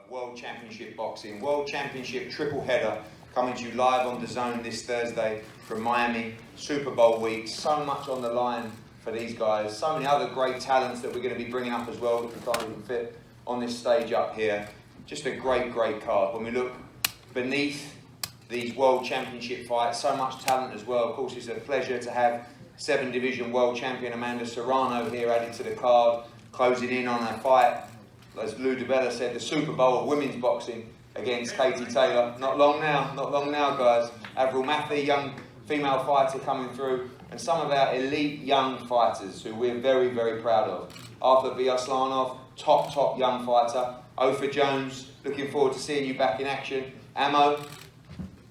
World Championship Boxing, World Championship triple header, coming to you live on DAZN this Thursday from Miami, Super Bowl week. So much on the line for these guys, so many other great talents that we're going to be bringing up as well, which we can't even fit on this stage up here. Just a great, great card. When we look beneath these World Championship fights, so much talent as well. Of course, it's a pleasure to have 7-division world champion Amanda Serrano here added to the card, closing in on her fight, as Lou DiBella said, the Super Bowl of women's boxing against Katie Taylor. Not long now, guys. Avril Matthey, young female fighter coming through, and some of our elite young fighters who we're very, very proud of. Arthur Biaslanov, top young fighter. Ofer Jones, looking forward to seeing you back in action. Ammo,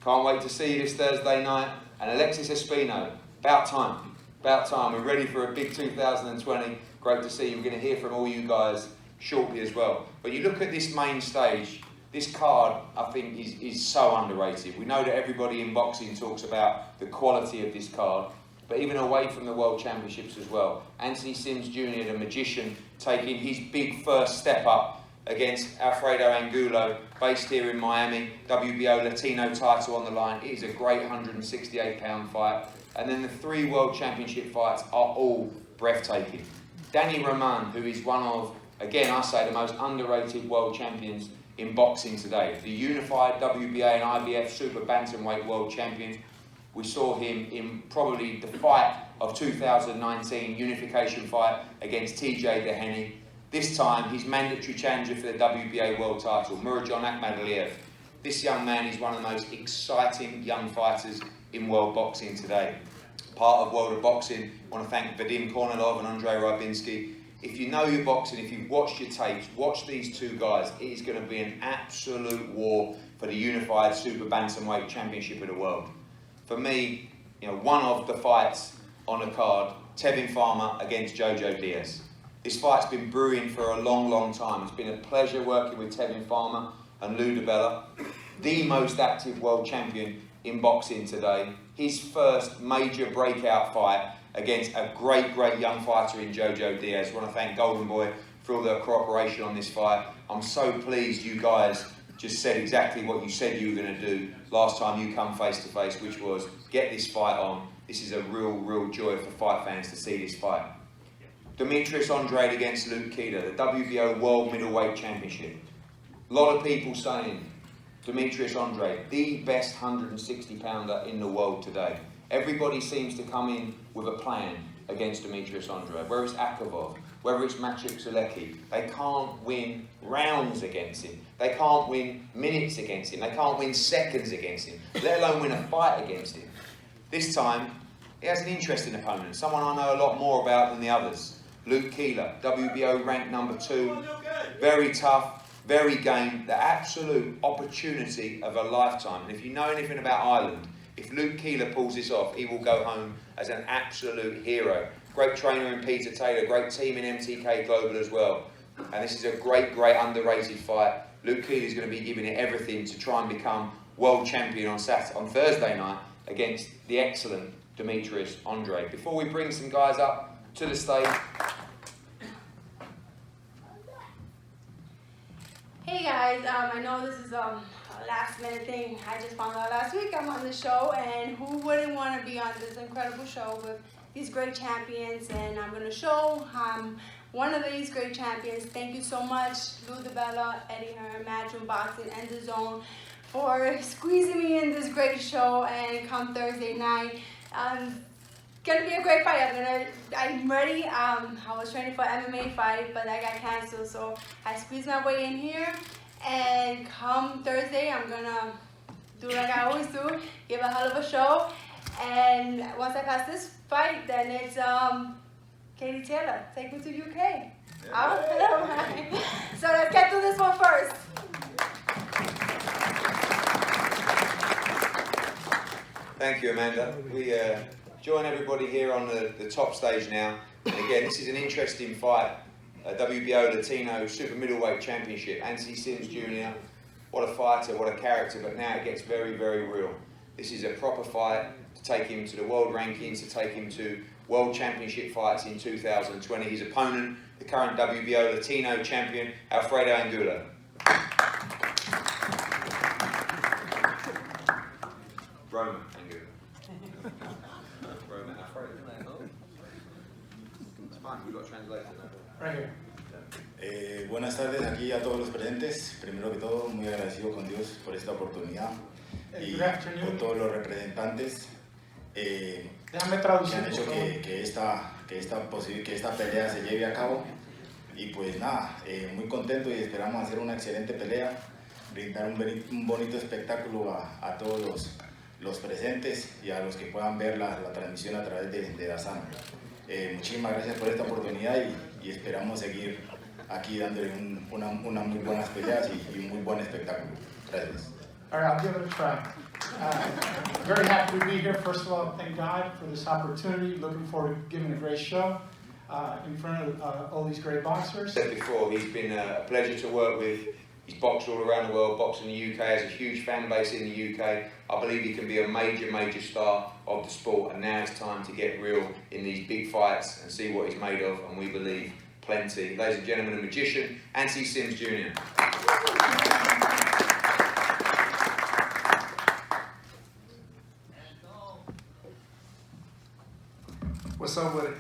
can't wait to see you this Thursday night. And Alexis Espino, about time. We're ready for a big 2020. Great to see you. We're going to hear from all you guys shortly as well. But you look at this main stage, this card I think is so underrated. We know that everybody in boxing talks about the quality of this card, but even away from the World Championships as well. Anthony Sims Jr., the magician, taking his big first step up against Alfredo Angulo, based here in Miami. WBO Latino title on the line. It is a great 168-pound fight. And then the 3 World Championship fights are all breathtaking. Danny Roman, who is one of, again, I say, the most underrated world champions in boxing today. The unified WBA and IBF Super Bantamweight world champions. We saw him in probably the fight of 2019, unification fight against TJ Deheny. This time, he's mandatory challenger for the WBA world title, Murajon Akhmadaliev. This young man is one of the most exciting young fighters in world boxing today. Part of World of Boxing, I want to thank Vadim Kornilov and Andrei Rybinski. If you know your boxing, if you've watched your tapes, watch these two guys. It is going to be an absolute war for the unified Super Bantamweight Championship of the world. For me, one of the fights on the card, Tevin Farmer against Jojo Diaz. This fight's been brewing for a long time. It's been a pleasure working with Tevin Farmer and Lou DiBella, the most active world champion in boxing today. His first major breakout fight against a great young fighter in Jojo Diaz. I want to thank Golden Boy for all their cooperation on this fight. I'm so pleased you guys just said exactly what you said you were going to do last time you come face to face, which was get this fight on. This is a real joy for fight fans to see this fight. Demetrius Andrade against Luke Keeler, the WBO World Middleweight Championship. A lot of people saying Demetrius Andrade, the best 160-pounder in the world today. Everybody seems to come in with a plan against Demetrius Andrade, whether it's Akavov, whether it's Maciej Zulecki. They can't win rounds against him. They can't win minutes against him. They can't win seconds against him, let alone win a fight against him. This time, he has an interesting opponent, someone I know a lot more about than the others. Luke Keeler, WBO ranked number 2, very tough, very game, the absolute opportunity of a lifetime. And if you know anything about Ireland, if Luke Keeler pulls this off, he will go home as an absolute hero. Great trainer in Peter Taylor, great team in MTK Global as well. And this is a great underrated fight. Luke Keeler is going to be giving it everything to try and become world champion on Thursday night against the excellent Demetrius Andrade. Before we bring some guys up to the stage. Hey guys, I know this is a last minute thing. I just found out last week I'm on the show, and who wouldn't want to be on this incredible show with these great champions? And I'm going to show one of these great champions. Thank you so much, Lou DiBella, Eddie Hearn, Matchroom Boxing, and DAZN for squeezing me in this great show. And come Thursday night, gonna be a great fight. I'm ready. I was training for MMA fight, but that got canceled, so I squeezed my way in here. And come Thursday, I'm gonna do like I always do, give a hell of a show. And once I pass this fight, then it's Katie Taylor. Take me to UK. Yeah. So let's get to this one first. Thank you, Amanda. We join everybody here on the top stage now. And again, this is an interesting fight. WBO Latino Super Middleweight Championship. Anthony Sims Jr. What a fighter, what a character, but now it gets very real. This is a proper fight to take him to the world rankings, to take him to World Championship fights in 2020. His opponent, the current WBO Latino champion, Alfredo Angulo. Roman Gib. Roman Afraid. It's fine, we've got a translator now. Right here. Buenas tardes aquí a todos los presentes. Primero que todo, muy agradecido con Dios por esta oportunidad y por todos los representantes que han hecho que esta pelea se lleve a cabo. Y pues nada, muy contento y esperamos hacer una excelente pelea, brindar un bonito espectáculo a todos los presentes y a los que puedan ver la transmisión a través de AnEson. Muchísimas gracias por esta oportunidad y esperamos seguir aquí dándole unas muy buenas peleas y un muy buen espectáculo. Gracias. All right, I'll give it a try. Very happy to be here. First of all, thank God for this opportunity. Looking forward to giving a great show in front of all these great boxers. Said before, he's been a pleasure to work with. He's boxed all around the world, boxed in the UK, has a huge fan base in the UK. I believe he can be a major star of the sport, and now it's time to get real in these big fights and see what he's made of, and we believe plenty. Ladies and gentlemen, the magician, Anthony Sims Jr. What's up with it?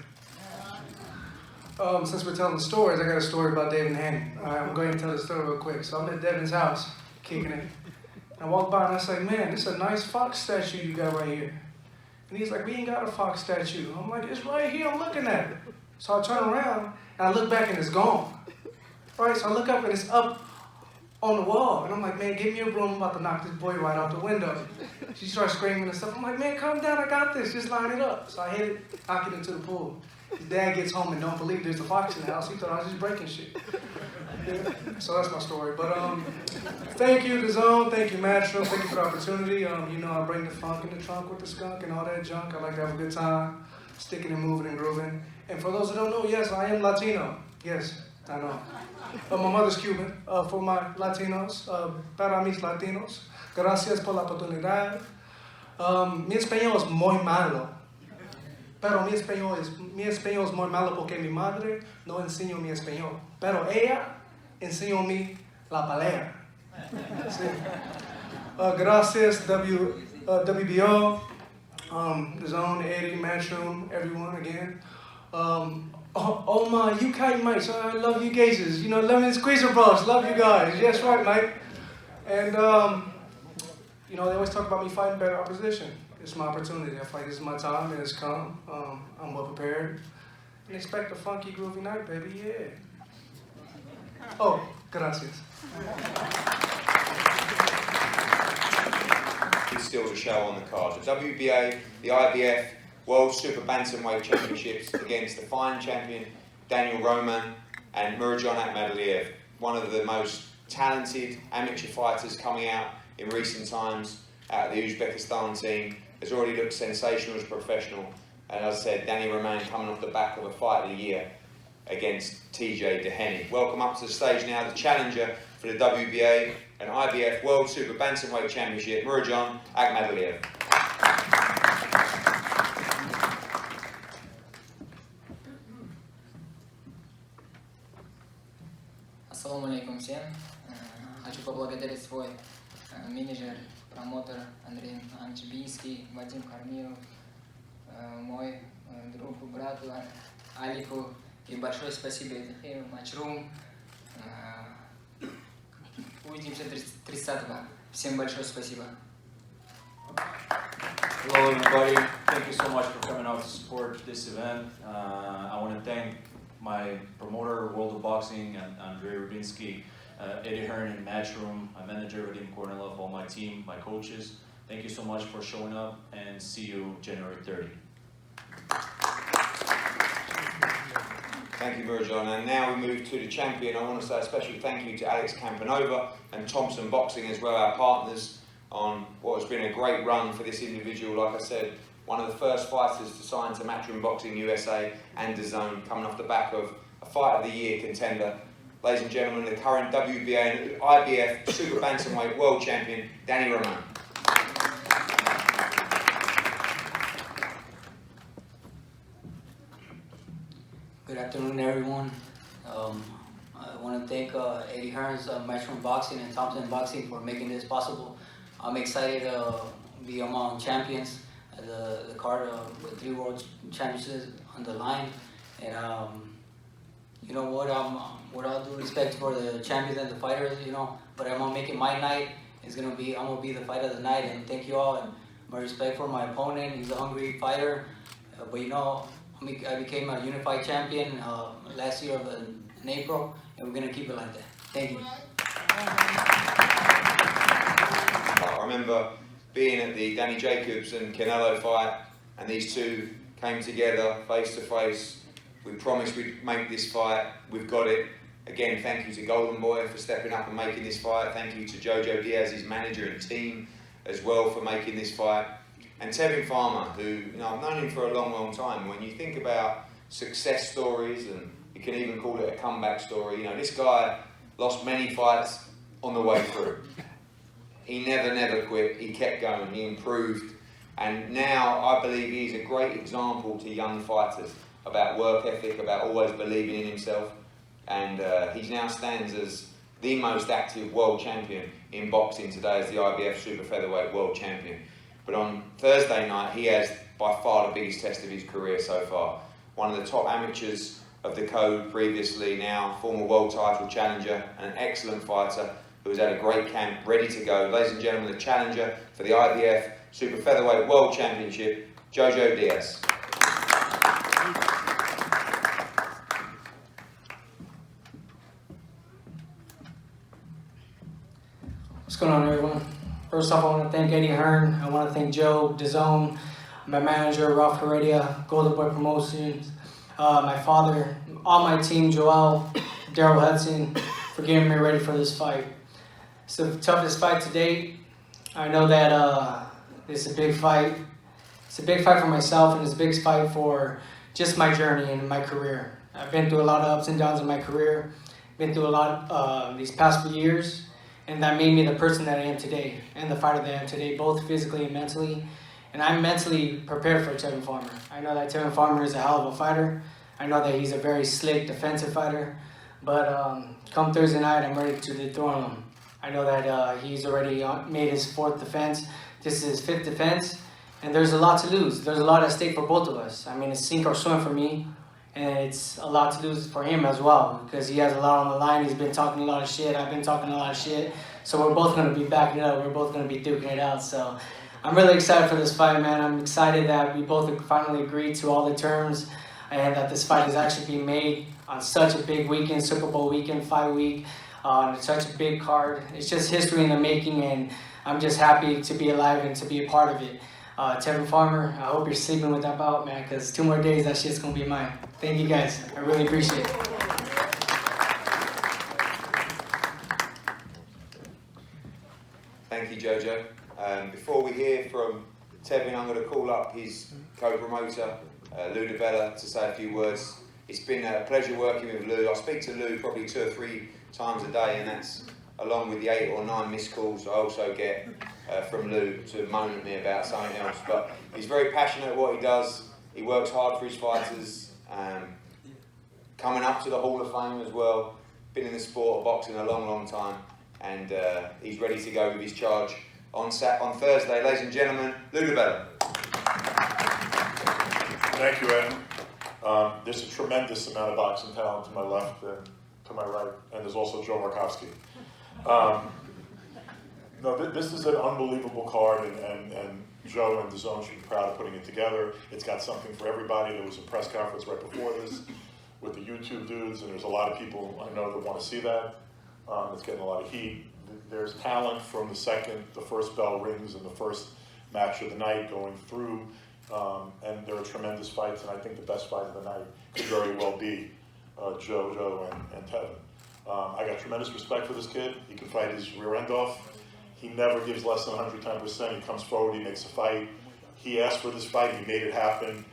Since we're telling stories, I got a story about Devin Haney. I'm going to tell the story real quick. So I'm at Devin's house, kicking it. I walk by and I say, man, this is a nice fox statue you got right here. And he's like, we ain't got a fox statue. I'm like, it's right here, I'm looking at it. So I turn around and I look back and it's gone. Right, so I look up and it's up on the wall. And I'm like, man, give me a broom, I'm about to knock this boy right out the window. She starts screaming and stuff. I'm like, man, calm down, I got this, just line it up. So I hit it, knock it into the pool. His dad gets home and don't believe there's a fox in the house. He thought I was just breaking shit. Yeah. So that's my story. But thank you, DAZN. Thank you, Matchroom. Thank you for the opportunity. You know, I bring the funk in the trunk with the skunk and all that junk. I like to have a good time, sticking and moving and grooving. And for those who don't know, yes, I am Latino. Yes, I know. But my mother's Cuban. For my Latinos, para mis Latinos, gracias por la oportunidad. Mi español es muy malo. Pero mi español es muy malo porque mi madre no enseñó mi español. Pero ella enseñó mi la pelea. Sí. Gracias WBO, DAZN, Eddie, Matchroom, everyone again. All my UK mates, I love you guys. You know, Lemon Squeezer Bros, love you guys. Yes, right, mate. And you know, they always talk about me fighting better opposition. It's my opportunity. I fight. This is my time, and it's come. I'm well prepared. And expect a funky, groovy night, baby. Yeah. Oh, gracias. It's still the show on the card. The WBA, the IBF, World Super Bantamweight Championships against the fine champion Daniel Roman and Murodjon Akhmadaliev, one of the most talented amateur fighters coming out in recent times out of the Uzbekistan team. Has already looked sensational as a professional, and as I said, Danny Roman coming off the back of a fight of the year against TJ Dehenny. Welcome up to the stage now, the challenger for the WBA and IBF World Super Bantamweight Championship, Murodjon Akhmadaliev. Ассаламу алейкум всем. Хочу поблагодарить свой менеджер, промоутер Андрей Анчебинский, Вадим Кармилов, мой друг и брат Алику. И большое спасибо Матчрум. Увидимся 30-го. Всем большое спасибо. Hello everybody, thank you so much for coming out to support this event. I want to thank my promoter, World of Boxing, and Andrei Rubinsky, Eddie Hearn and Matchroom, my manager, Vadim Kornilov, all my team, my coaches. Thank you so much for showing up, and see you January 30. Thank you, Murodjon. And now we move to the champion. I want to say a special thank you to Alex Campanova and Thompson Boxing as well, our partners, on what has been a great run for this individual. Like I said, one of the first fighters to sign to Matchroom Boxing USA and DAZN, coming off the back of a Fight of the Year contender. Ladies and gentlemen, the current WBA and IBF Super Bantamweight World Champion, Danny Roman. Good afternoon, everyone. I want to thank Eddie Hearns, Matchroom Boxing, and Thompson Boxing for making this possible. I'm excited to be among champions. The card with 3 world championships on the line, and you know what? With all due respect for the champions and the fighters, you know, but I'm gonna make it my night. I'm gonna be the fight of the night, and thank you all. And my respect for my opponent. He's a hungry fighter, but you know, I became a unified champion last year in April, and we're gonna keep it like that. Thank you. I remember being at the Danny Jacobs and Canelo fight, and these two came together face to face. We promised we'd make this fight. We've got it. Again, thank you to Golden Boy for stepping up and making this fight. Thank you to Jojo Diaz, his manager and team, as well for making this fight. And Tevin Farmer, who, you know, I've known him for a long, long time. When you think about success stories, and you can even call it a comeback story, you know, this guy lost many fights on the way through. He never quit. He kept going. He improved. And now I believe he's a great example to young fighters about work ethic, about always believing in himself. And he now stands as the most active world champion in boxing today, as the IBF super featherweight world champion. But on Thursday night, he has by far the biggest test of his career so far. One of the top amateurs of the code previously, now former world title challenger, and an excellent fighter who has had a great camp, ready to go. Ladies and gentlemen, the challenger for the IBF super featherweight world championship, Jojo Diaz. What's going on, everyone? First off, I want to thank Eddie Hearn. I want to thank Joe DAZN, my manager, Ralph Heredia, Golden Boy Promotions, my father, all my team, Joel, Daryl Hudson, for getting me ready for this fight. It's the toughest fight to date. I know that it's a big fight. It's a big fight for myself, and it's a big fight for just my journey and my career. I've been through a lot of ups and downs in my career. Been through a lot these past few years. And that made me the person that I am today, and the fighter that I am today, both physically and mentally. And I'm mentally prepared for Tevin Farmer. I know that Tevin Farmer is a hell of a fighter. I know that he's a very slick defensive fighter. But come Thursday night, I'm ready to dethrone him. I know that he's already made his 4th defense. This is his 5th defense. And there's a lot to lose. There's a lot at stake for both of us. I mean, it's sink or swim for me. And it's a lot to lose for him as well, because he has a lot on the line. He's been talking a lot of shit. I've been talking a lot of shit. So we're both going to be backing it up. We're both going to be duking it out. So I'm really excited for this fight, man. I'm excited that we both finally agreed to all the terms, and that this fight is actually being made on such a big weekend, Super Bowl weekend, fight week, on such a big card. It's just history in the making, and I'm just happy to be alive and to be a part of it. Tevin Farmer, I hope you're sleeping with that bout, man, because 2 more days, that shit's going to be mine. Thank you, guys. I really appreciate it. Thank you, Jojo. Before we hear from Tevin, I'm going to call up his co-promoter, Lou DeBella, to say a few words. It's been a pleasure working with Lou. I speak to Lou probably 2 or 3 times a day, and that's along with the 8 or 9 missed calls I also get from Lou to moan at me about something else. But he's very passionate at what he does. He works hard for his fighters. Coming up to the Hall of Fame as well. Been in the sport of boxing a long, long time. And he's ready to go with his charge on Thursday. Ladies and gentlemen, Lou DeBella. Thank you, Ed. There's a tremendous amount of boxing talent to my left and to my right, and there's also Joe Markowski. No, this is an unbelievable card, and Joe and DAZN should be proud of putting it together. It's got something for everybody. There was a press conference right before this with the YouTube dudes, and there's a lot of people I know that want to see that. It's getting a lot of heat. There's talent from the first bell rings and the first match of the night going through, and there are tremendous fights, and I think the best fight of the night could very well be Jojo and Tevin. I got tremendous respect for this kid. He can fight his rear end off. He never gives less than 110%. He comes forward, he makes a fight. He asked for this fight, he made it happen.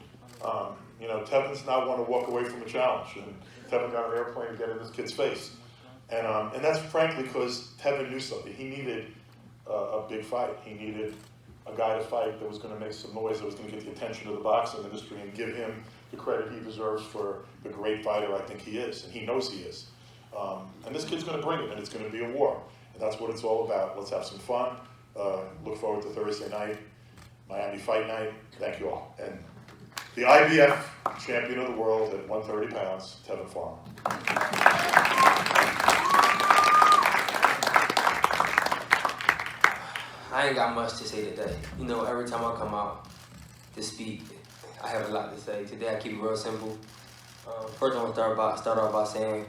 You know, Tevin's not one to walk away from a challenge, and Tevin got on an airplane to get in this kid's face. And that's frankly because Tevin knew something. He needed a big fight. He needed a guy to fight that was going to make some noise, that was going to get the attention of the boxing industry and give him the credit he deserves for the great fighter I think he is, and he knows he is. And this kid's going to bring it, and it's going to be a war. And that's what it's all about. Let's have some fun. Look forward to Thursday night, Miami Fight Night. Thank you all. And the IBF champion of the world at 130 pounds, Tevin Farmer. I ain't got much to say today. You know, every time I come out to speak, I have a lot to say. Today I keep it real simple. First I'm gonna start off by saying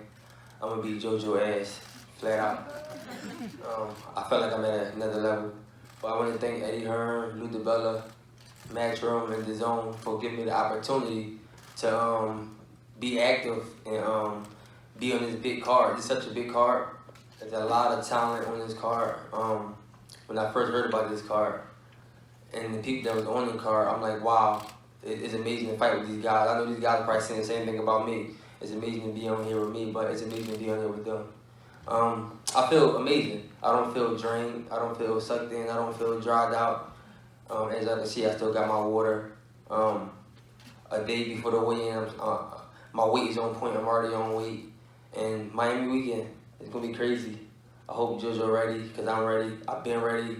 I'm gonna beat Jojo ass, flat out. I felt like I'm at another level. But I want to thank Eddie Hearn, Lou DiBella, Matchroom, and DAZN for giving me the opportunity to be active and be on this big card. It's such a big card. There's a lot of talent on this card. When I first heard about this card and the people that was on the card, I'm like, wow, it's amazing to fight with these guys. I know these guys are probably saying the same thing about me. It's amazing to be on here with me, but it's amazing to be on here with them. I feel amazing. I don't feel drained. I don't feel sucked in. I don't feel dried out. As I can see, I still got my water. A day before the weigh-in, my weight is on point. I'm already on weight. And Miami weekend, it's going to be crazy. I hope Jojo ready, because I'm ready. I've been ready.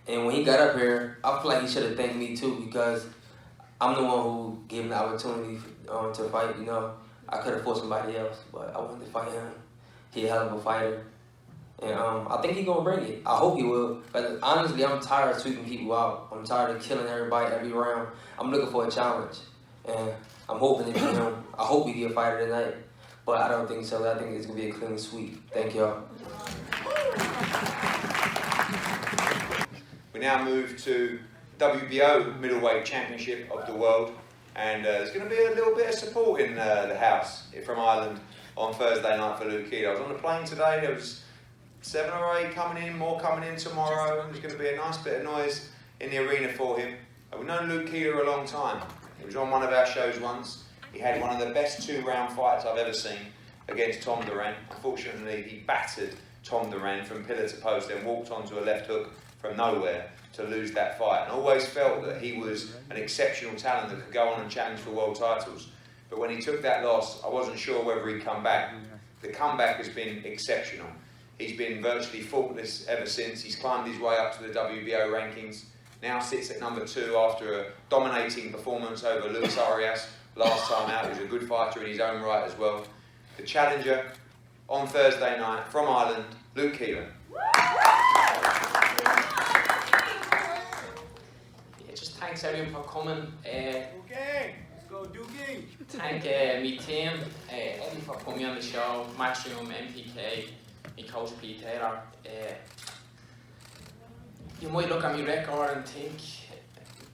And when he got up here, I feel like he should have thanked me too, because I'm the one who gave him the opportunity to fight. You know, I could have fought somebody else, but I wanted to fight him. He's a hell of a fighter. And I think he's going to bring it. I hope he will. Because honestly, I'm tired of sweeping people out. I'm tired of killing everybody every round. I'm looking for a challenge. And I'm hoping to beat him. I hope we get a fighter tonight. But I don't think so. I think it's going to be a clean sweep. Thank y'all. We now move to WBO Middleweight Championship of the World. And there's going to be a little bit of support in the house from Ireland on Thursday night for Luke Keeler. I was on the plane today. There was 7 or 8 coming in, more coming in tomorrow. There's going to be a nice bit of noise in the arena for him. We've known Luke Keeler a long time. He was on one of our shows once. He had one of the best 2-round fights I've ever seen against Tom Duran. Unfortunately, he battered Tom Duran from pillar to post and walked onto a left hook from nowhere to lose that fight. And I always felt that he was an exceptional talent that could go on and challenge for world titles. But when he took that loss, I wasn't sure whether he'd come back. The comeback has been exceptional. He's been virtually faultless ever since. He's climbed his way up to the WBO rankings. Now sits at number 2 after a dominating performance over Luis Arias last time out. He was a good fighter in his own right as well. The challenger on Thursday night from Ireland, Luke Keeler. Yeah, just thanks everyone for coming. Okay, let's go Dookie. Thank me team, Eddie for putting me on the show, Matchroom, MPK, my coach Pete Taylor. You might look at my record and think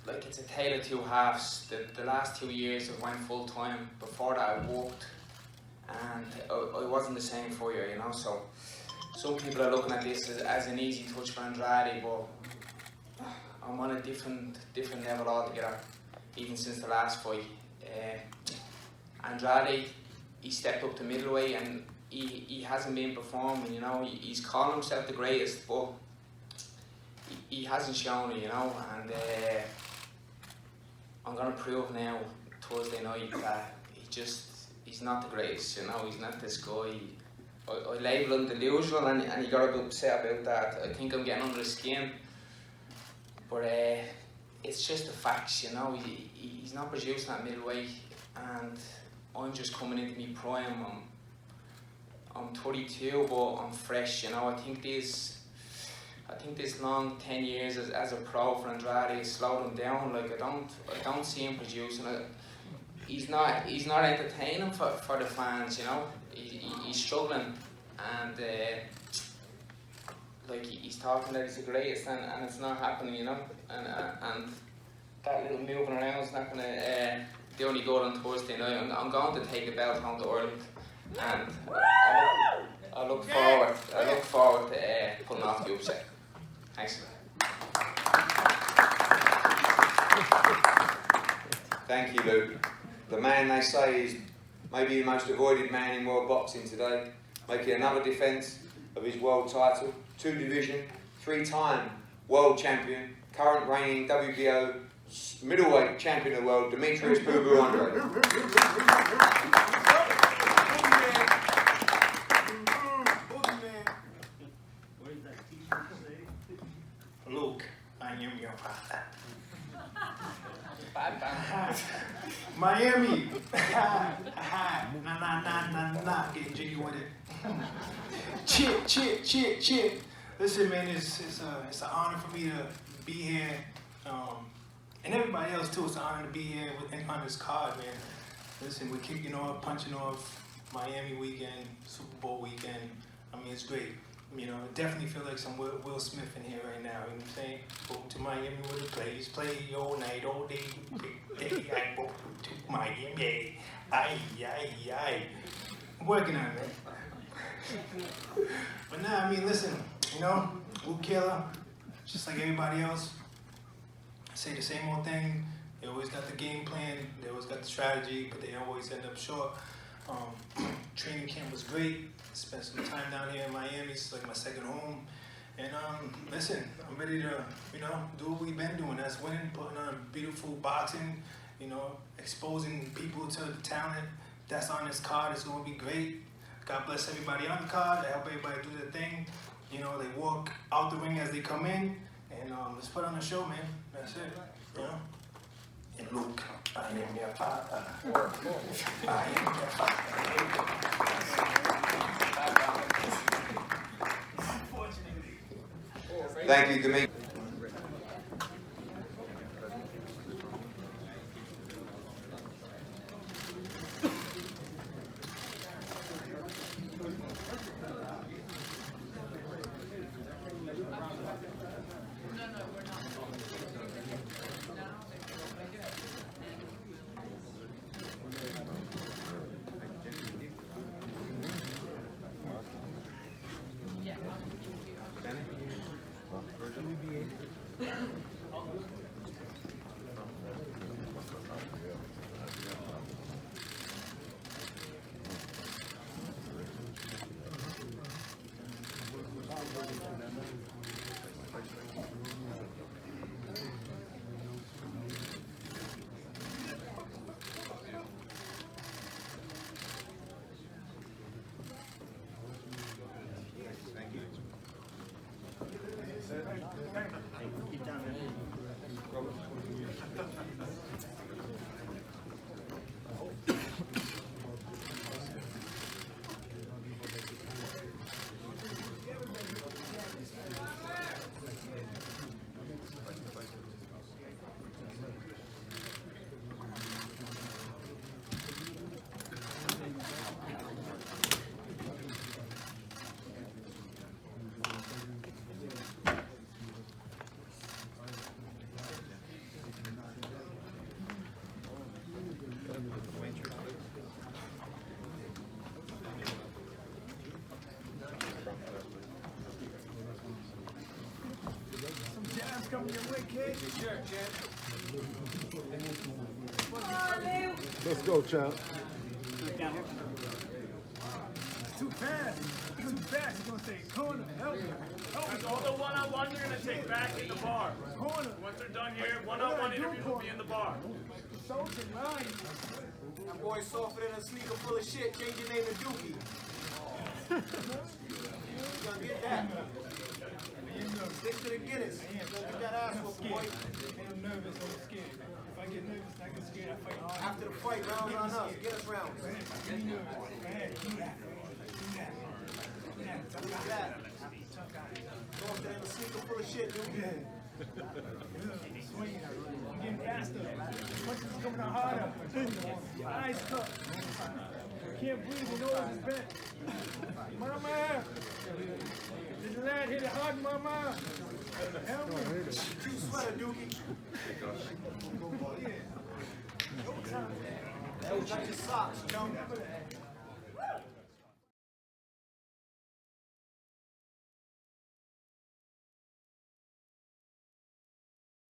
like it's a tale of 2 halves. The last 2 years I went full time. Before that I worked, and I wasn't the same for you, you know. So some people are looking at this as an easy touch for Andrade, but I'm on a different level altogether, even since the last fight. Andrade, he stepped up to middleweight and he hasn't been performing, you know. He's calling himself the greatest, but he hasn't shown it, you know. And I'm going to prove now, Thursday night, that he's not the greatest, you know. He's not this guy. I label him delusional and he got a bit upset about that. I think I'm getting under his skin. But it's just the facts, you know. He's not producing at middleweight, and I'm just coming into my prime. I'm 32, but I'm fresh, you know. I think this long 10 years as a pro for Andrade has slowed him down. Like I don't see him producing it. He's not entertaining for the fans, you know. He's struggling, and like he's talking that he's the greatest, and it's not happening, you know. And that little moving around is not gonna do any good on Thursday night. I'm going to take the belt home to Ireland, and I look forward to pulling off the upset. Thanks. Thank you, Luke. The man they say is maybe the most avoided man in world boxing today, making another defence of his world title, 2 division, 3-time world champion, current reigning WBO middleweight champion of the world, Demetrius Andrade. Luke, Miami. Nah. Getting jiggy with it. Chip. Listen, man, it's an honor for me to be here. And everybody else, too. It's an honor to be here on this card, man. Listen, we're kicking off, punching off Miami weekend, Super Bowl weekend. I mean, it's great. You know, I definitely feel like some Will Smith in here right now. You know what I'm saying? Go to Miami with the plays, play all night, all day. I go to Miami. Aye. I'm working on it, man. But nah, I mean, listen, you know, Keeler, just like everybody else, say the same old thing. They always got the game plan, they always got the strategy, but they always end up short. Training camp was great. Spent some time down here in Miami. It's like my second home. And listen, I'm ready to, you know, do what we've been doing. That's winning, putting on beautiful boxing, you know, exposing people to the talent that's on this card. It's going to be great. God bless everybody on the card. I help everybody do their thing. You know, they walk out the ring as they come in. And let's put on a show, man. That's it. You know? And look, I am your father. I am your father. Thank you, Demetrius. Coming your way, kid. Sure, Chad. Let's go, champ. Too fast. You're gonna say corner. Help me. All the one-on-one you're gonna take back in the bar. Corner. Once they're done here, one-on-one interviews will be in the bar. Soldier line. That boy's softer than a sneaker full of shit. Change your name to Dookie. You gonna get that? Stick to the Guinness. Get that ass whooped, boy. I'm nervous. I'm scared. If I get nervous, I get scared. I fight hard. After the fight, rounds on us. Get us rounds. Get me nervous. Go ahead. Do that. Do that. Softer than a sneaker full of shit, dude. Swinging. I'm getting faster. Punches is coming out harder. Eyes cut. Can't breathe. Your nose is bent. Mama! This lad hit it hard, mama! Help me! You sweater, Dookie! Yeah. That was like your socks, you know?